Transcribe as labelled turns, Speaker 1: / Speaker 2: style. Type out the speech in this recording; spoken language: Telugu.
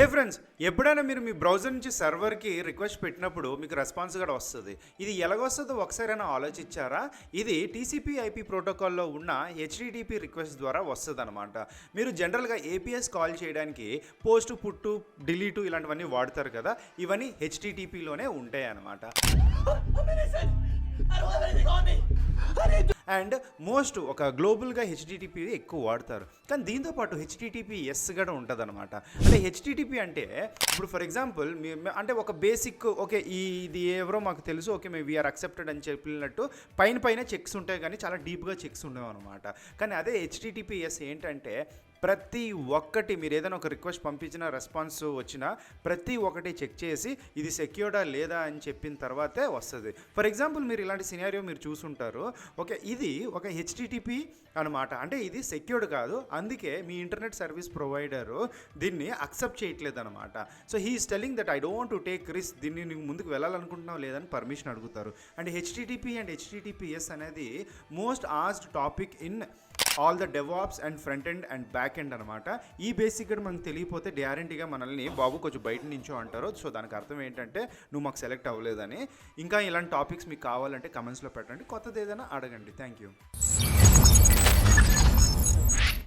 Speaker 1: హే ఫ్రెండ్స్, ఎప్పుడైనా మీరు మీ బ్రౌజర్ నుంచి సర్వర్కి రిక్వెస్ట్ పెట్టినప్పుడు మీకు రెస్పాన్స్ కూడా వస్తుంది. ఇది ఎలాగొస్తుందో ఒకసారైనా ఆలోచించారా? ఇది టీసీపీ ఐపీ ప్రోటోకాల్లో ఉన్న హెచ్టిటిపి రిక్వెస్ట్ ద్వారా వస్తుంది అనమాట. మీరు జనరల్గా ఏపీఎస్ కాల్ చేయడానికి పోస్ట్, పుట్టు, డిలీటు ఇలాంటివన్నీ వాడతారు కదా, ఇవన్నీ హెచ్టిటిపిలోనే ఉంటాయి అన్నమాట. అండ్ మోస్ట్ ఒక గ్లోబల్గా హెచ్టిటిపి ఎక్కువ వాడతారు, కానీ దీంతోపాటు హెచ్టిటిపిఎస్ కూడా ఉంటుంది అనమాట. అంటే హెచ్టిటిపి అంటే ఇప్పుడు ఫర్ ఎగ్జాంపుల్ అంటే ఒక బేసిక్ ఓకే ఇది ఎవరో మాకు తెలుసు, ఓకే మేము వీఆర్ అక్సెప్టెడ్ అని చెప్పినట్టు పైన చెక్స్ ఉంటాయి, కానీ చాలా డీప్గా చెక్స్ ఉండవు అనమాట. కానీ అదే హెచ్టిటిపిఎస్ ఏంటంటే ప్రతి ఒక్కటి మీరు ఏదైనా ఒక రిక్వెస్ట్ పంపించిన రెస్పాన్స్ వచ్చినా ప్రతి ఒక్కటి చెక్ చేసి ఇది సెక్యూర్డా లేదా అని చెప్పిన తర్వాతే వస్తుంది. ఫర్ ఎగ్జాంపుల్ మీరు ఇలాంటి సినారియో మీరు చూసుంటారు. ఓకే, ఇది ఒక హెచ్టిటిపి అనమాట, అంటే ఇది సెక్యూర్డ్ కాదు, అందుకే మీ ఇంటర్నెట్ సర్వీస్ ప్రొవైడరు దీన్ని అక్సెప్ట్ చేయట్లేదు అనమాట. So he is telling that I don't to take risk, దీన్ని నువ్వు ముందుకు వెళ్ళాలనుకుంటున్నావు లేదని పర్మిషన్ అడుగుతారు. అండ్ హెచ్టిటిపి అండ్ హెచ్టిటిపిఎస్ అనేది most asked topic in all the DevOps and front end and back end అనమాట. ఈ బేసిక్ కూడా మనకు తెలియపోతే గ్యారంటీగా మనల్ని బాబు కొంచెం బయట నుంచో అంటారు. సో దానికి అర్థం ఏంటంటే నువ్వు మాకు సెలెక్ట్ అవ్వలేదని. ఇంకా ఇలాంటి టాపిక్స్ మీకు కావాలంటే కమెంట్స్లో పెట్టండి, కొత్తది ఏదైనా అడగండి. Thank you.